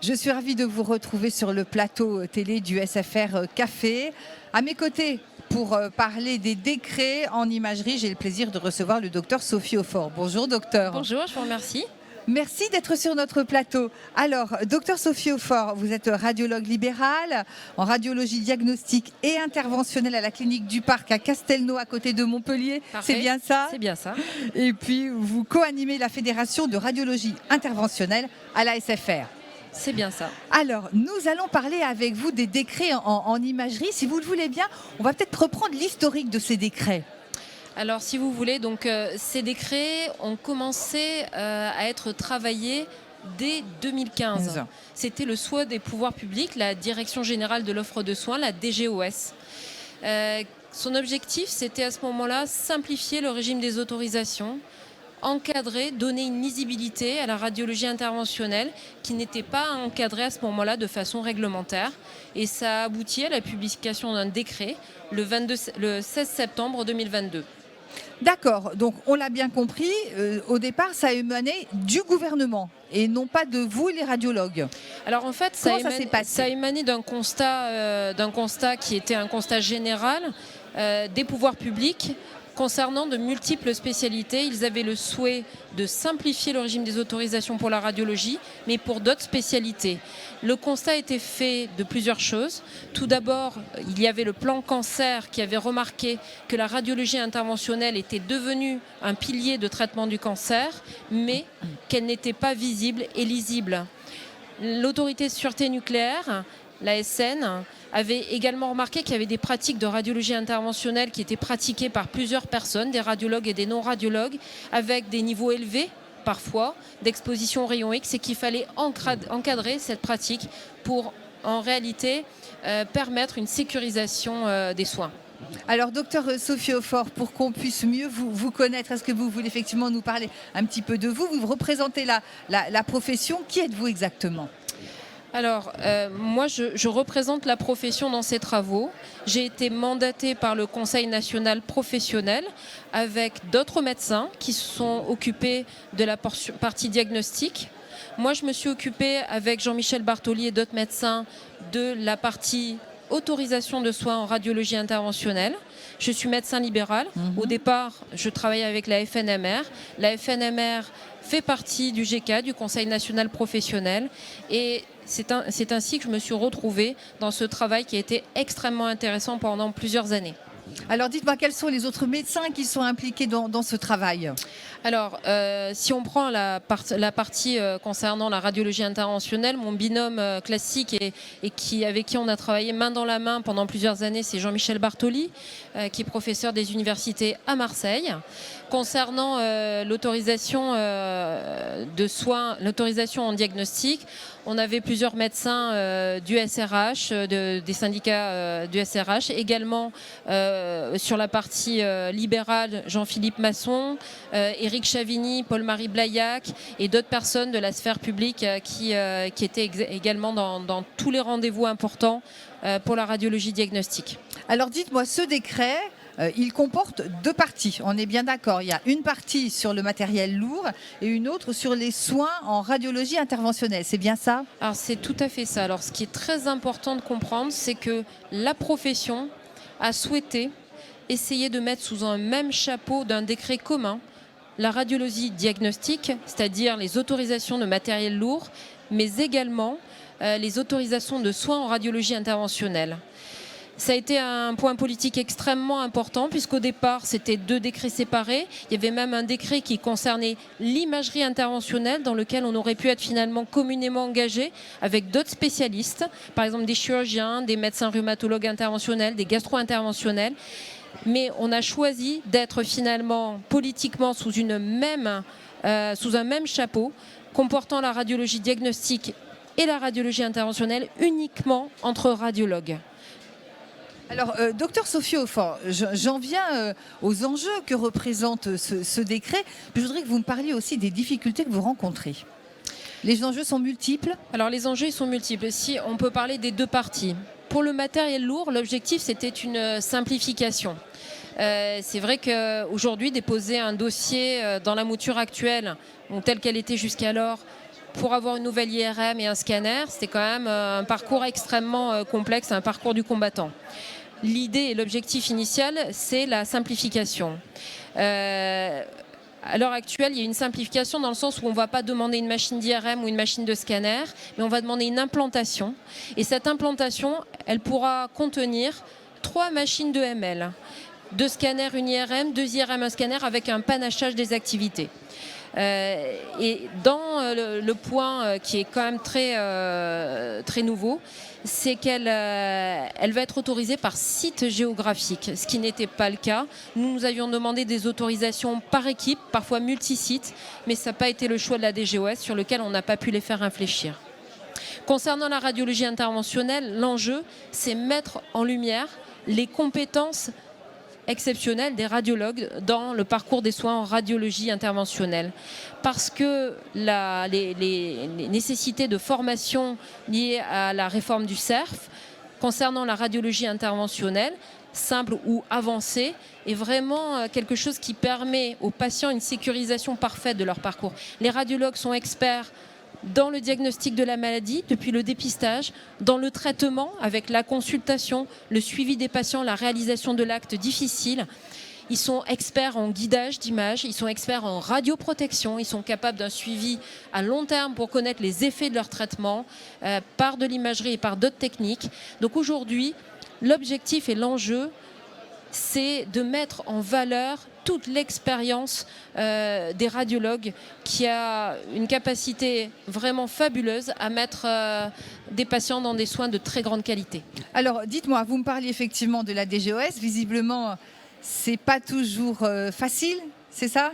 Je suis ravie de vous retrouver sur le plateau télé du SFR Café. À mes côtés, pour parler des décrets en imagerie, j'ai le plaisir de recevoir le docteur Sophie Aufort. Bonjour docteur. Bonjour, je vous remercie. Merci d'être sur notre plateau. Alors, docteur Sophie Aufort, vous êtes radiologue libérale en radiologie diagnostique et interventionnelle à la clinique du Parc à Castelnau, à côté de Montpellier. Parfait. C'est bien ça? C'est bien ça. Et puis, vous co-animez la Fédération de radiologie interventionnelle à la SFR. C'est bien ça. Alors, nous allons parler avec vous des décrets en imagerie. Si vous le voulez bien, on va peut-être reprendre l'historique de ces décrets. Alors, si vous voulez, donc ces décrets ont commencé à être travaillés dès 2015. C'était le souhait des pouvoirs publics, la Direction générale de l'offre de soins, la DGOS. Son objectif, c'était à ce moment-là simplifier le régime des autorisations, encadrer, donner une lisibilité à la radiologie interventionnelle qui n'était pas encadrée à ce moment-là de façon réglementaire. Et ça a abouti à la publication d'un décret le 16 septembre 2022. D'accord, donc on l'a bien compris, au départ ça a émané du gouvernement et non pas de vous les radiologues. Alors en fait, ça a émané d'un constat qui était un constat général des pouvoirs publics. Concernant de multiples spécialités, ils avaient le souhait de simplifier le régime des autorisations pour la radiologie, mais pour d'autres spécialités. Le constat était fait de plusieurs choses. Tout d'abord, il y avait le plan cancer qui avait remarqué que la radiologie interventionnelle était devenue un pilier de traitement du cancer, mais qu'elle n'était pas visible et lisible. L'autorité de sûreté nucléaire, l'ASN, avait également remarqué qu'il y avait des pratiques de radiologie interventionnelle qui étaient pratiquées par plusieurs personnes, des radiologues et des non-radiologues, avec des niveaux élevés, parfois, d'exposition aux rayons X, et qu'il fallait encadrer cette pratique pour, en réalité, permettre une sécurisation des soins. Alors, docteur Sophie Aufort, pour qu'on puisse mieux vous connaître, est-ce que vous voulez effectivement nous parler un petit peu de vous? Vous représentez la profession. Qui êtes-vous exactement? Alors, moi, je représente la profession dans ces travaux. J'ai été mandatée par le Conseil national professionnel avec d'autres médecins qui se sont occupés de la partie diagnostique. Moi, je me suis occupée avec Jean-Michel Bartoli et d'autres médecins de la partie autorisation de soins en radiologie interventionnelle. Je suis médecin libéral. Au départ, je travaillais avec la FNMR. La FNMR fait partie du GK, du Conseil national professionnel. Et c'est ainsi que je me suis retrouvée dans ce travail qui a été extrêmement intéressant pendant plusieurs années. Alors dites-moi, quels sont les autres médecins qui sont impliqués dans ce travail? Alors, si on prend la partie concernant la radiologie interventionnelle, mon binôme classique avec qui on a travaillé main dans la main pendant plusieurs années, c'est Jean-Michel Bartoli, qui est professeur des universités à Marseille. Concernant l'autorisation de soins, l'autorisation en diagnostic, on avait plusieurs médecins du SRH, des syndicats du SRH, également sur la partie libérale, Jean-Philippe Masson, Éric Chavigny, Paul-Marie Blaillac et d'autres personnes de la sphère publique qui étaient également dans tous les rendez-vous importants pour la radiologie diagnostique. Alors dites-moi, ce décret, il comporte deux parties, on est bien d'accord. Il y a une partie sur le matériel lourd et une autre sur les soins en radiologie interventionnelle, c'est bien ça? Alors c'est tout à fait ça. Alors ce qui est très important de comprendre, c'est que la profession a souhaité essayer de mettre sous un même chapeau d'un décret commun la radiologie diagnostique, c'est-à-dire les autorisations de matériel lourd, mais également les autorisations de soins en radiologie interventionnelle. Ça a été un point politique extrêmement important puisqu'au départ, c'était deux décrets séparés. Il y avait même un décret qui concernait l'imagerie interventionnelle dans lequel on aurait pu être finalement communément engagé avec d'autres spécialistes, par exemple des chirurgiens, des médecins rhumatologues interventionnels, des gastro-interventionnels. Mais on a choisi d'être finalement politiquement sous un même chapeau, comportant la radiologie diagnostique et la radiologie interventionnelle uniquement entre radiologues. Alors, docteur Sophie Aufort, j'en viens aux enjeux que représente ce décret. Je voudrais que vous me parliez aussi des difficultés que vous rencontrez. Les enjeux sont multiples? Alors, les enjeux ils sont multiples. Si on peut parler des deux parties. Pour le matériel lourd, l'objectif, c'était une simplification. C'est vrai qu'aujourd'hui, déposer un dossier dans la mouture actuelle, telle qu'elle était jusqu'alors, pour avoir une nouvelle IRM et un scanner, c'était quand même un parcours extrêmement complexe, un parcours du combattant. L'idée et l'objectif initial, c'est la simplification. À l'heure actuelle, il y a une simplification dans le sens où on ne va pas demander une machine d'IRM ou une machine de scanner, mais on va demander une implantation. Et cette implantation, elle pourra contenir 3 machines de ML. 2 scanners, une IRM, 2 IRM, un scanner avec un panachage des activités. Et dans le point qui est quand même très nouveau, c'est qu'elle va être autorisée par site géographique, ce qui n'était pas le cas. Nous avions demandé des autorisations par équipe, parfois multi-sites, mais ça n'a pas été le choix de la DGOS sur lequel on n'a pas pu les faire réfléchir. Concernant la radiologie interventionnelle, l'enjeu, c'est mettre en lumière les compétences exceptionnelles des radiologues dans le parcours des soins en radiologie interventionnelle. Parce que les nécessités de formation liées à la réforme du CERF, concernant la radiologie interventionnelle, simple ou avancée, est vraiment quelque chose qui permet aux patients une sécurisation parfaite de leur parcours. Les radiologues sont experts dans le diagnostic de la maladie, depuis le dépistage, dans le traitement, avec la consultation, le suivi des patients, la réalisation de l'acte difficile. Ils sont experts en guidage d'images, ils sont experts en radioprotection, ils sont capables d'un suivi à long terme pour connaître les effets de leur traitement par de l'imagerie et par d'autres techniques. Donc aujourd'hui, l'objectif et l'enjeu, c'est de mettre en valeur toute l'expérience des radiologues qui a une capacité vraiment fabuleuse à mettre des patients dans des soins de très grande qualité. Alors, dites-moi, vous me parliez effectivement de la DGOS. Visiblement, c'est pas toujours facile, c'est ça ?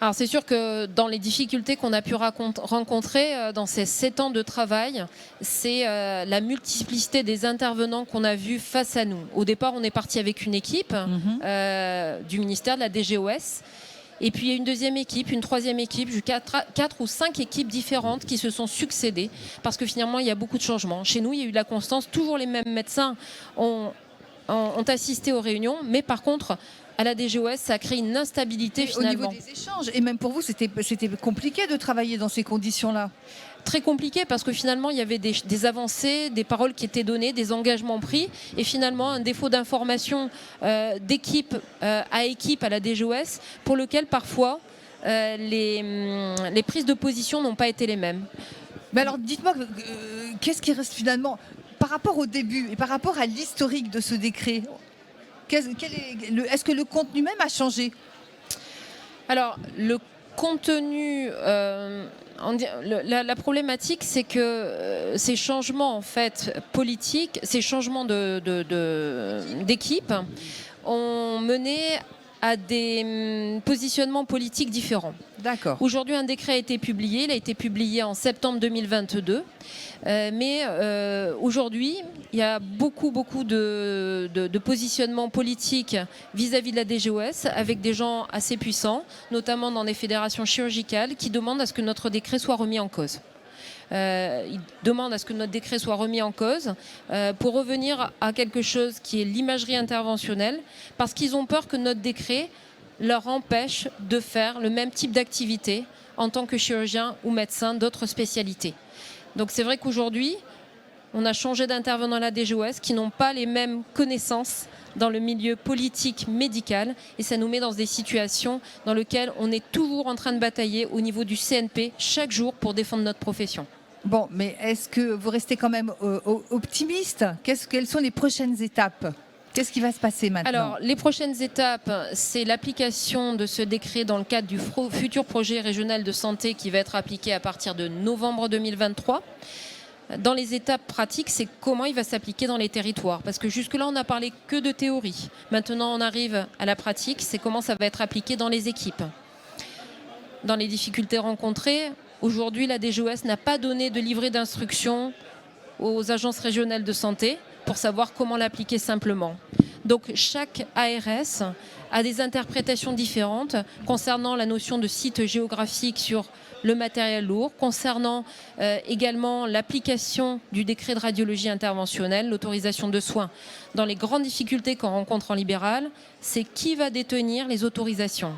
Alors c'est sûr que dans les difficultés qu'on a pu rencontrer dans ces 7 ans de travail, c'est la multiplicité des intervenants qu'on a vus face à nous. Au départ, on est parti avec une équipe du ministère de la DGOS. Et puis il y a une deuxième équipe, une troisième équipe, 4 ou 5 équipes différentes qui se sont succédées. Parce que finalement, il y a beaucoup de changements. Chez nous, il y a eu de la constance. Toujours les mêmes médecins ont assisté aux réunions. Mais par contre, à la DGOS, ça a créé une instabilité finalement. Au niveau des échanges, et même pour vous, c'était compliqué de travailler dans ces conditions-là. Très compliqué parce que finalement, il y avait des avancées, des paroles qui étaient données, des engagements pris, et finalement, un défaut d'information d'équipe à équipe à la DGOS, pour lequel parfois, les prises de position n'ont pas été les mêmes. Mais alors, dites-moi, qu'est-ce qui reste finalement, par rapport au début et par rapport à l'historique de ce décret ? Est-ce que le contenu même a changé ? Alors, le contenu, la problématique, c'est que ces changements en fait, politiques, ces changements d'équipe ont mené à des positionnements politiques différents. D'accord. Aujourd'hui, un décret a été publié. Il a été publié en septembre 2022. Mais aujourd'hui, il y a beaucoup de positionnements politiques vis-à-vis de la DGOS avec des gens assez puissants, notamment dans des fédérations chirurgicales, qui demandent à ce que notre décret soit remis en cause. Ils demandent à ce que notre décret soit remis en cause pour revenir à quelque chose qui est l'imagerie interventionnelle, parce qu'ils ont peur que notre décret leur empêche de faire le même type d'activité en tant que chirurgien ou médecin d'autres spécialités. Donc c'est vrai qu'aujourd'hui, on a changé d'intervenant à la DGOS qui n'ont pas les mêmes connaissances dans le milieu politique médical, et ça nous met dans des situations dans lesquelles on est toujours en train de batailler au niveau du CNP chaque jour pour défendre notre profession. Bon, mais est-ce que vous restez quand même optimiste ? Quelles sont les prochaines étapes ? Qu'est-ce qui va se passer maintenant ? Alors, les prochaines étapes, c'est l'application de ce décret dans le cadre du futur projet régional de santé qui va être appliqué à partir de novembre 2023. Dans les étapes pratiques, c'est comment il va s'appliquer dans les territoires. Parce que jusque-là, on n'a parlé que de théorie. Maintenant, on arrive à la pratique, c'est comment ça va être appliqué dans les équipes. Dans les difficultés rencontrées, aujourd'hui, la DGOS n'a pas donné de livret d'instruction aux agences régionales de santé pour savoir comment l'appliquer simplement. Donc chaque ARS a des interprétations différentes concernant la notion de site géographique sur le matériel lourd, concernant également l'application du décret de radiologie interventionnelle, l'autorisation de soins. Dans les grandes difficultés qu'on rencontre en libéral, c'est qui va détenir les autorisations.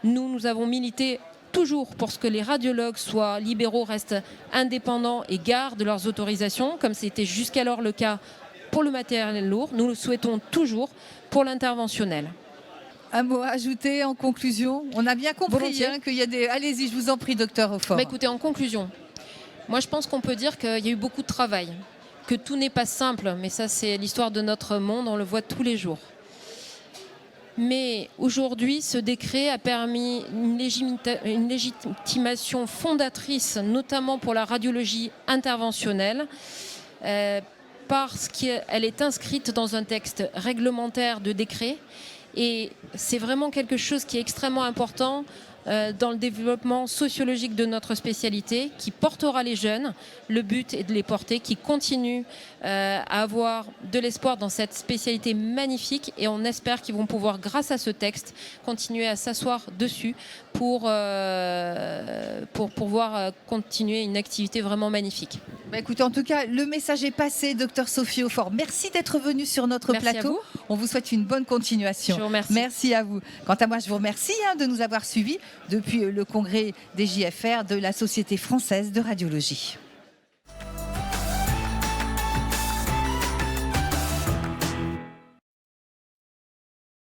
Nous avons milité toujours pour ce que les radiologues, soit libéraux, restent indépendants et gardent leurs autorisations, comme c'était jusqu'alors le cas pour le matériel lourd. Nous le souhaitons toujours pour l'interventionnel. Un mot à ajouter en conclusion? On a bien compris qu'il y a des... Allez-y, je vous en prie, docteur Aufort. Écoutez, en conclusion, moi je pense qu'on peut dire qu'il y a eu beaucoup de travail, que tout n'est pas simple, mais ça c'est l'histoire de notre monde, on le voit tous les jours. Mais aujourd'hui, ce décret a permis une légitimation fondatrice, notamment pour la radiologie interventionnelle, parce qu'elle est inscrite dans un texte réglementaire de décret. Et c'est vraiment quelque chose qui est extrêmement important dans le développement sociologique de notre spécialité, qui portera les jeunes. Le but est de les porter, qui continuent à avoir de l'espoir dans cette spécialité magnifique. Et on espère qu'ils vont pouvoir, grâce à ce texte, continuer à s'asseoir dessus pour pouvoir continuer une activité vraiment magnifique. Écoutez, en tout cas, le message est passé, docteur Sophie Aufort. Merci d'être venue sur notre plateau. On vous souhaite une bonne continuation. Je vous remercie. Merci à vous. Quant à moi, je vous remercie de nous avoir suivis depuis le congrès des JFR de la Société française de radiologie.